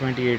28